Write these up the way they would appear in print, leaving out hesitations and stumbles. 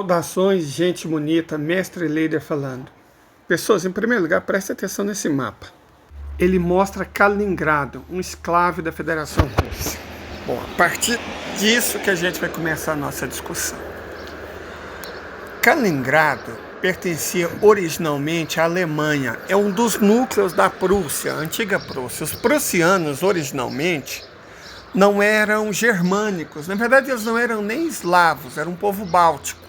Saudações, gente bonita, mestre Leider falando. Pessoas, em primeiro lugar, prestem atenção nesse mapa. Ele mostra Kaliningrado, um escravo da Federação Russa. Bom, a partir disso que a gente vai começar a nossa discussão. Kaliningrado pertencia originalmente à Alemanha. É um dos núcleos da Prússia, a antiga Prússia. Os prussianos, originalmente, não eram germânicos. Na verdade, eles não eram nem eslavos, era um povo báltico,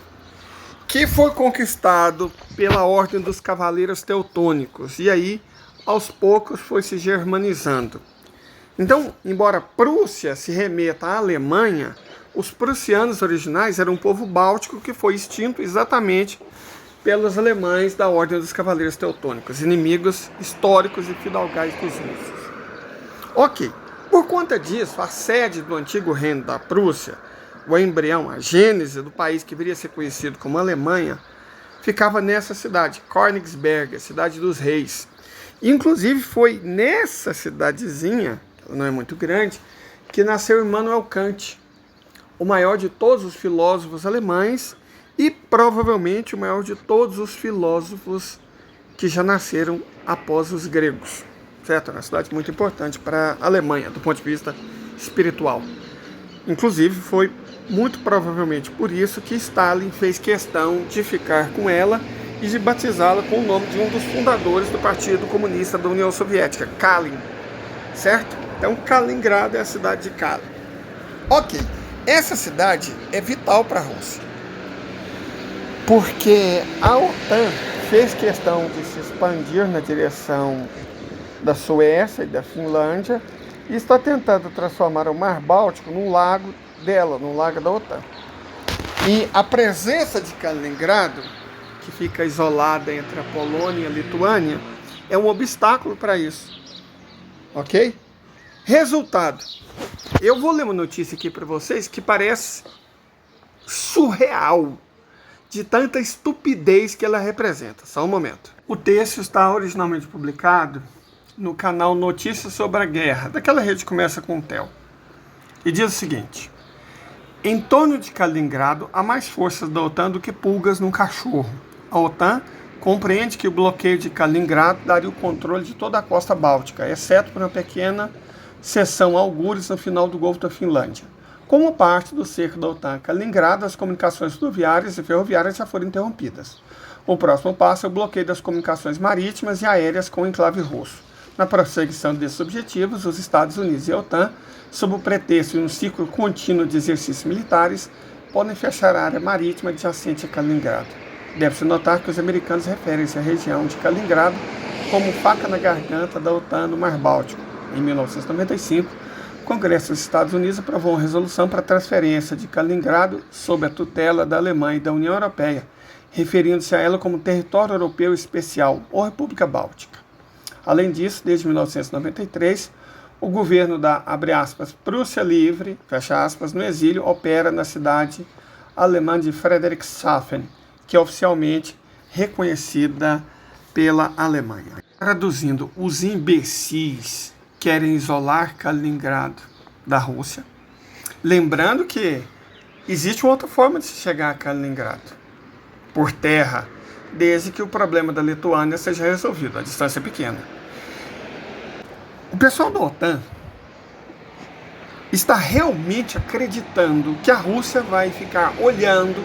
que foi conquistado pela Ordem dos Cavaleiros Teutônicos. E aí, aos poucos, foi se germanizando. Então, embora Prússia se remeta à Alemanha, os prussianos originais eram um povo báltico que foi extinto exatamente pelos alemães da Ordem dos Cavaleiros Teutônicos, inimigos históricos e fidalgais dos russos. Ok. Por conta disso, a sede do antigo reino da Prússia, o embrião, a gênese do país que viria a ser conhecido como Alemanha, ficava nessa cidade, Königsberg, a cidade dos reis. Inclusive foi nessa cidadezinha, ela não é muito grande, que nasceu Immanuel Kant, o maior de todos os filósofos alemães e provavelmente o maior de todos os filósofos que já nasceram após os gregos. Certo? É uma cidade muito importante para a Alemanha, do ponto de vista espiritual. Inclusive, foi muito provavelmente por isso que Stalin fez questão de ficar com ela e de batizá-la com o nome de um dos fundadores do Partido Comunista da União Soviética, Kalin. Certo? Então, Kaliningrado é a cidade de Kalin. Ok, essa cidade é vital para a Rússia, porque a OTAN fez questão de se expandir na direção da Suécia e da Finlândia e está tentando transformar o Mar Báltico num lago dela, num lago da OTAN. E a presença de Kaliningrado, que fica isolada entre a Polônia e a Lituânia, é um obstáculo para isso. Ok? Resultado. Eu vou ler uma notícia aqui para vocês que parece surreal, de tanta estupidez que ela representa. Só um momento. O texto está originalmente publicado no canal Notícias sobre a Guerra, daquela rede que começa com o TEL. E diz o seguinte: em torno de Kaliningrado há mais forças da OTAN do que pulgas num cachorro. A OTAN compreende que o bloqueio de Kaliningrado daria o controle de toda a costa báltica, exceto por uma pequena seção algures no final do Golfo da Finlândia. Como parte do cerco da OTAN a Kaliningrado, as comunicações fluviárias e ferroviárias já foram interrompidas. O próximo passo é o bloqueio das comunicações marítimas e aéreas com o enclave russo. Na prosseguição desses objetivos, os Estados Unidos e a OTAN, sob o pretexto de um ciclo contínuo de exercícios militares, podem fechar a área marítima adjacente a Kaliningrado. Deve-se notar que os americanos referem-se à região de Kaliningrado como faca na garganta da OTAN no Mar Báltico. Em 1995, o Congresso dos Estados Unidos aprovou uma resolução para a transferência de Kaliningrado sob a tutela da Alemanha e da União Europeia, referindo-se a ela como território europeu especial ou República Báltica. Além disso, desde 1993, o governo da, abre aspas, Prússia Livre, fecha aspas, no exílio, opera na cidade alemã de Friedrichshafen, que é oficialmente reconhecida pela Alemanha. Traduzindo, os imbecis querem isolar Kaliningrado da Rússia. Lembrando que existe uma outra forma de se chegar a Kaliningrado, por terra, desde que o problema da Lituânia seja resolvido. A distância é pequena. O pessoal da OTAN está realmente acreditando que a Rússia vai ficar olhando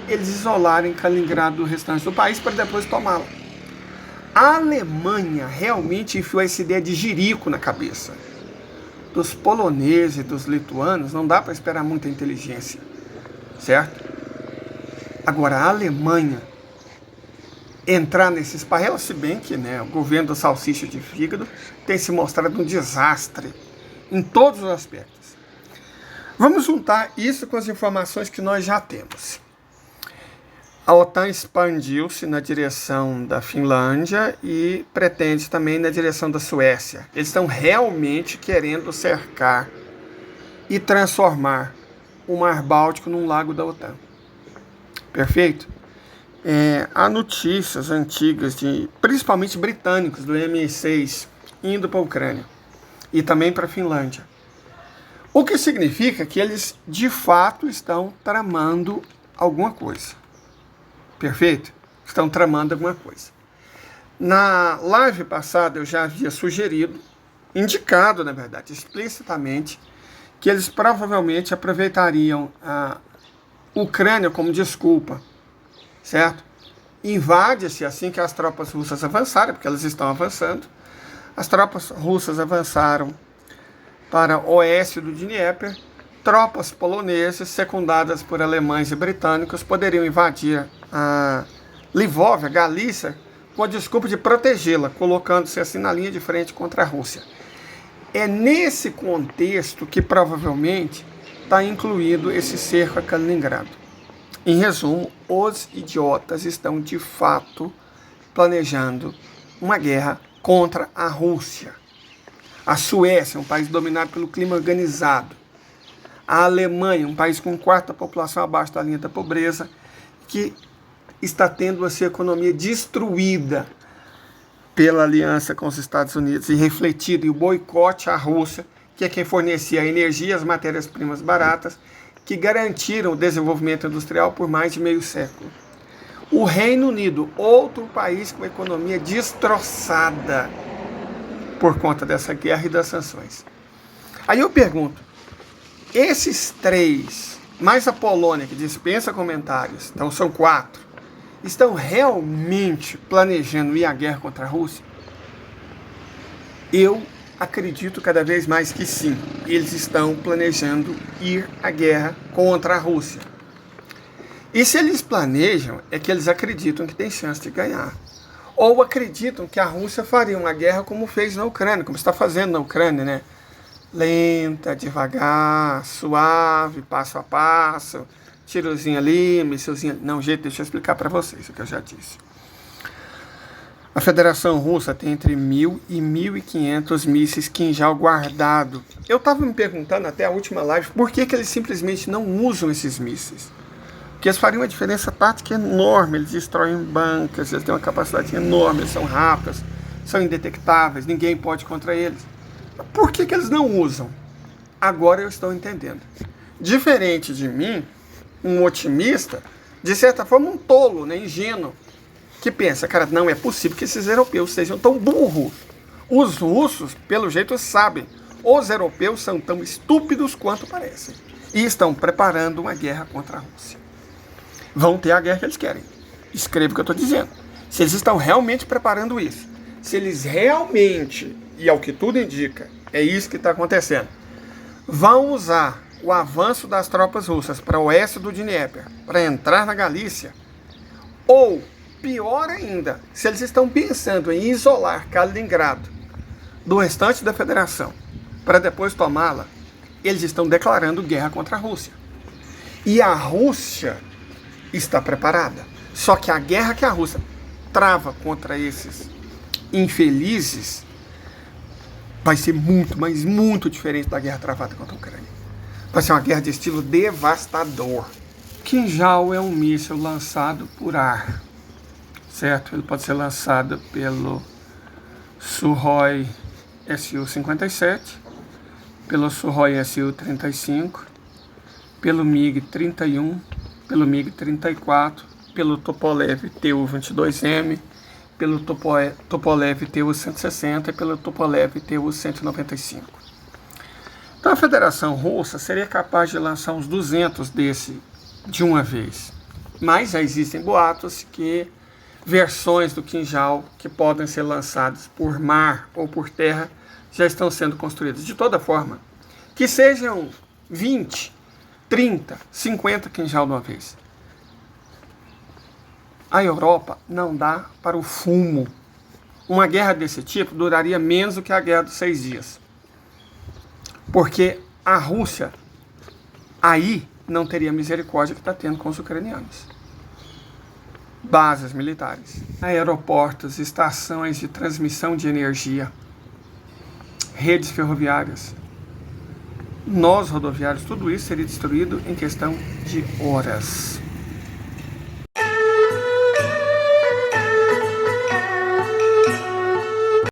eles isolarem Kaliningrado do restante do país para depois tomá-la. A Alemanha realmente enfiou essa ideia de jirico na cabeça. Dos poloneses e dos lituanos não dá para esperar muita inteligência, certo? Agora, a Alemanha entrar nesse esparrelo, se bem que o governo do salsicha de fígado tem se mostrado um desastre em todos os aspectos. Vamos juntar isso com as informações que nós já temos. A OTAN expandiu-se na direção da Finlândia e pretende também na direção da Suécia. Eles estão realmente querendo cercar e transformar o Mar Báltico num lago da OTAN. Perfeito? Há notícias antigas, principalmente britânicos, do MI6, indo para a Ucrânia e também para a Finlândia. O que significa que eles, de fato, estão tramando alguma coisa. Perfeito? Estão tramando alguma coisa. Na live passada eu já havia sugerido, indicado na verdade, explicitamente, que eles provavelmente aproveitariam a Ucrânia como desculpa, certo? Invade-se assim que as tropas russas avançarem, porque elas estão avançando. As tropas russas avançaram para o oeste do Dnieper. Tropas polonesas, secundadas por alemães e britânicos, poderiam invadir a Lvov, a Galícia, com a desculpa de protegê-la, colocando-se assim na linha de frente contra a Rússia. É nesse contexto que provavelmente está incluído esse cerco a Kaliningrado. Em resumo, os idiotas estão de fato planejando uma guerra contra a Rússia. A Suécia, um país dominado pelo crime organizado. A Alemanha, um país com um quarto da população abaixo da linha da pobreza, que está tendo a sua economia destruída pela aliança com os Estados Unidos e refletido em o boicote à Rússia, que é quem fornecia a energia e as matérias-primas baratas, que garantiram o desenvolvimento industrial por mais de meio século. O Reino Unido, outro país com economia destroçada por conta dessa guerra e das sanções. Aí eu pergunto, esses três, mais a Polônia, que dispensa comentários, então são 4, estão realmente planejando ir à guerra contra a Rússia? Eu acredito cada vez mais que sim. Eles estão planejando ir à guerra contra a Rússia. E se eles planejam, é que eles acreditam que tem chance de ganhar. Ou acreditam que a Rússia faria uma guerra como fez na Ucrânia, como está fazendo na Ucrânia, né? Lenta, devagar, suave, passo a passo, tirozinho ali, mísselzinho ali. Não, gente, deixa eu explicar para vocês o que eu já disse. A Federação Russa tem entre 1.000 e 1.500 mísseis Kinjal guardado. Eu estava me perguntando até a última live por que eles simplesmente não usam esses mísseis. Porque eles fariam uma diferença tática enorme, eles destroem bancas, eles têm uma capacidade enorme, eles são rápidos, são indetectáveis, ninguém pode contra eles. Por que eles não usam? Agora eu estou entendendo. Diferente de mim, um otimista, de certa forma um tolo, né, ingênuo, que pensa, cara, não é possível que esses europeus sejam tão burros. Os russos, pelo jeito, sabem. Os europeus são tão estúpidos quanto parecem. E estão preparando uma guerra contra a Rússia. Vão ter a guerra que eles querem. Escreva o que eu estou dizendo. Se eles estão realmente preparando isso, se eles realmente, e ao que tudo indica, é isso que está acontecendo, vão usar o avanço das tropas russas para o oeste do Dnieper, para entrar na Galícia, ou, pior ainda, se eles estão pensando em isolar Kaliningrado do restante da federação, para depois tomá-la, eles estão declarando guerra contra a Rússia. E a Rússia está preparada. Só que a guerra que a Rússia trava contra esses infelizes vai ser muito, mas muito diferente da guerra travada contra a Ucrânia. Vai ser uma guerra de estilo devastador. Kinjal é um míssil lançado por ar, certo? Ele pode ser lançado pelo Sukhoi Su-57, pelo Sukhoi Su-35, pelo MiG-31, pelo MiG-34, pelo Tupolev Tu-22M, pelo Tupolev Tu-160 e pelo Tupolev Tu-195. Então a Federação Russa seria capaz de lançar uns 200 desse de uma vez. Mas já existem boatos que versões do Kinjal que podem ser lançadas por mar ou por terra já estão sendo construídas. De toda forma, que sejam 20, 30, 50 Kinjal de uma vez. A Europa não dá para o fumo. Uma guerra desse tipo duraria menos do que a Guerra dos 6 Dias. Porque a Rússia aí não teria misericórdia que está tendo com os ucranianos. Bases militares, aeroportos, estações de transmissão de energia, redes ferroviárias, nós rodoviários, tudo isso seria destruído em questão de horas.